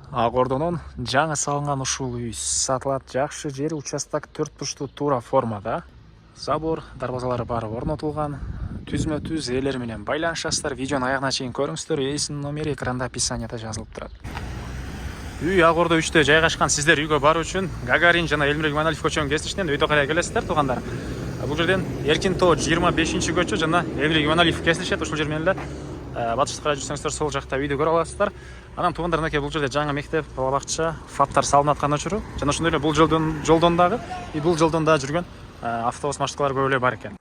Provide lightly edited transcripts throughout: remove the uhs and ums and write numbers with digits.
Ағордонун жаңы салынган ушул үй сатылат. Жакшы жери участок 4 бурчтуу туура формада. Забор, дарбазалары бары орнотулган. Түзмө-түз ээлер менен байланышасыздар. Видеонун аягына чейин көрүңүздөр. Ээсинин номери экранда описанияда жазылып турат. Үй Ағордо 3-тө жайгашкан. Сиздер үйгө баруу үчүн Гагарин жана Элмирбек Иманалиев көчөнүн кесинишинен өйдө карай келесиздер туугандар. Бул жерден Эркинтоо 25-көчө жана Элмирбек Иманалиев кесилишет. Ушул жер менен эле батышты карай жүрсөңүздөр сол жакта үйдү көрө аласыздар. Анан туугандар, мынакей бул жерде жаңы мектеп, бала бакча, фаптар салынып аткан учуру. Жана ошондой эле бул жолдон дагы жүргөн автобус маршруткалары көп эле бар экен.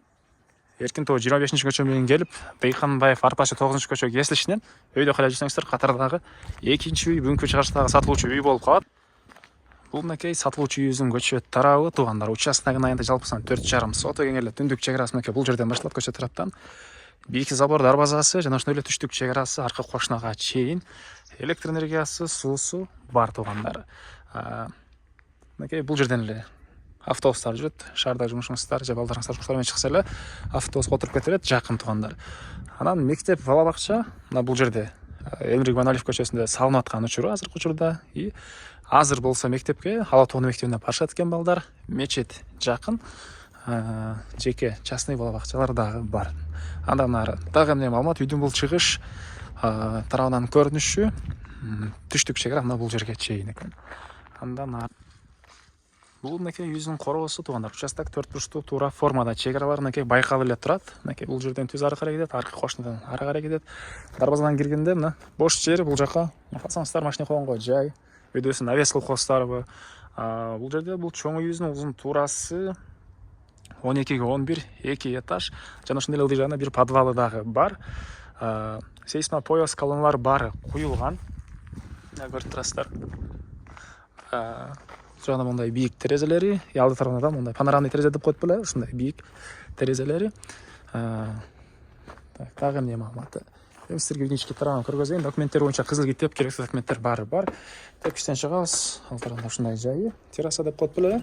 Эркинтоо 25-көчө менен келип, Бейханбаев Арпачы 9-көчө кесилишинен өйдө карай жүрсөңүздөр катардагы экинчи үй, бүгүнкү чыгарыштагы сатылуучу үй болуп калат. Бул мынакей сатылуучу үйүбүздүн көчө тарабы туугандар. Участогун айында жалпысынан 4,5 соток эңерле түндүк чек арасы мынакей бул жерден башталат көчө тараптан. Бийик забор дарбазасы жана ошондой эле түштүк чек арасы аркы кошунага чейин электр энергиясы, суусу бар туугандар. Мынакей бул жерден эле автобустар жүрөт. Шаардагы жумушуңуздар же балдарыңыздар жумуштар менен чыкса эле автобуска отуруп кете берет, жакын туугандар. Анан мектеп, бала бакча мына бул жерде Элмирбек Иманалиев көчөсүндө салынып аткан учуру азыркы учурда. И азыр болсо мектепке, Ала тоонун мектебине барышат экен балдар. Мечит жакын. Жеке частный бала бакчалар дагы бар. Андан ары дагы эмне маалымат, үйдүн бул чыгыш тарабынан көрүнүшү түштүк чек ара мына бул жерге чейин экен. Андан ары бул мынакей үйүбүздүн короосу туугандар. Участок 4 бурчтуу туура формада, чек аралар мынакей байкалып эле турат. Мынакей бул жерден түз ары карай кетет, аркы кошунадан ары карай кетет. Дарбазадан киргенде мына бош жери бул жака калсаңыздар машина койгонго жай. Өйдөсүн навес кылып коесуздарбы. Бул жерде бул чоң үйүбүздүн узун туурасы 12-ге 11, 2 этаж. Жана ошондой эле ылдый жагында бир подвалы дагы бар. Сейсмо пояс колонналар бары куюлган. Көрүп турасыздар. Жана мындай бийик терезелери, алды тарабында да мындай панорамный терезе деп коет беле, ушундай бийик терезелери. Дагы эмне маалыматы? Эми сиздерге ички тарабын көргөзөйүн. Документтер боюнча кызыл китеп, керектүү документтер бары бар. Тепкичтен чыгабыз. Ал тарабында ушундай жайы, терраса деп коет беле.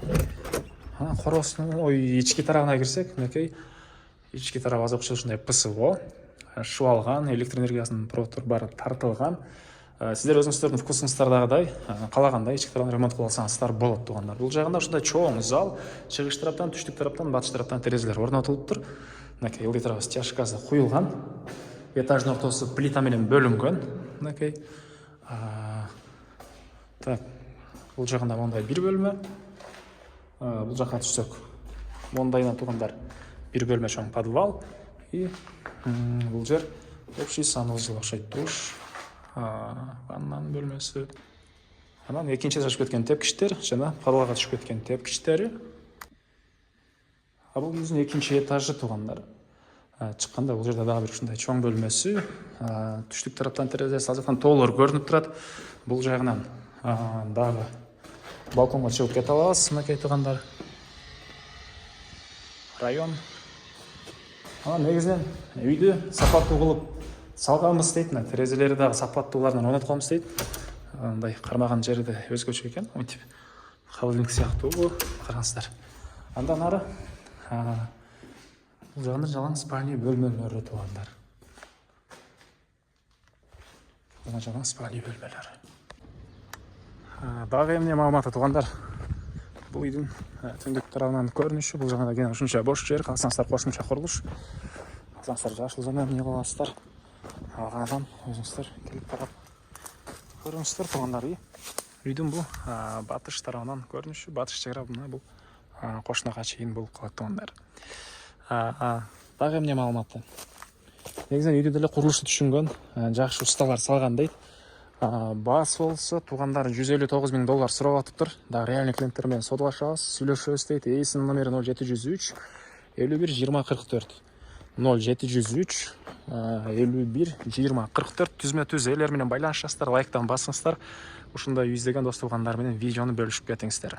Короосунун ички тарабына кирсек, мынакей ички тарабы азыркы ушундай ПСО, шуалган, электр энергиясынын проводдору бары тартылган. Сиздер өзүңүздөрдүн вкусуңуздардагыдай каалагандай ички тарабын ремонт кылып алсаңыздар болот туугандар. Бул жагында ушундай чоң зал, чыгыш тараптан, түштүк тараптан, батыш тараптан терезелер орнотулуптур. Мынакей ылдый тарабы стяжкасы куюлган. Этаждын ортосу плита менен бөлүнгөн. Мынакей бул жагында мындай бир бөлмө. Бул жака түшсөк, мондайына туугандар бир бөлмө чоң подвал. И бул жер общий санузел окшойт, душ, ваннанын бөлмөсү. Анан экинчи этажга түшүп кеткен тепкичтер жана подвалга түшүп кеткен тепкичтери. Бул үйүбүздүн экинчи этажы туугандар. Чыкканда бул жерде дагы бир ушундай чоң бөлмөсү, түштүк тараптан терезеси ал жактан тоолор көрүнүп турат. Бул жагынан дагы балконго чыгып кете алабыз. Мынакей туугандар. Район. Негизинен үйдү сапаттуу кылып салганбыз дейт. Терезелери дагы сапаттууларынан орнотконбуз дейт. Мындай кармаган жерди өзгөчө экен. Мынтип холодильник сыяктуу караңыздар. Андан ары бул жагында жалаң спальный бөлмөлөрү туугандар. Бул жалаң спальный бөлмөлөр. Дагы эмне маалыматы туугандар? Бул үйдүн түндүк тарабынан көрүнүшү, бул жагында кene ушунча бош жер, калсаңыздар кошумча курулуш. Калсаңыздар жашыл зона эмне кыласыздар? Алгандан өзүңүздөр келип карап көрүңүздөр туугандар. Үйдүн бул батыш тарабынан көрүнүшү, батыш чек ара мына бул кошунага чейин болуп калат туугандар. Дагы эмне маалыматы? Негизинен үйдү деле курулушту түшүнгөн, жакшы усталар салган дейт. Баасы болсо туугандар $159,000 сурап атыптыр. Дагы реальный клиенттер менен содалашабыз, сүйлөшөбүз дейт. Ээсинин номери 0703 51 20 44. 0703 51 20 44. Түзмө-түз ээлер менен байланышасыздар, лайктан басыңыздар. Ушундай үй издеген дос туугандар менен видеону бөлүшүп кетиңиздер.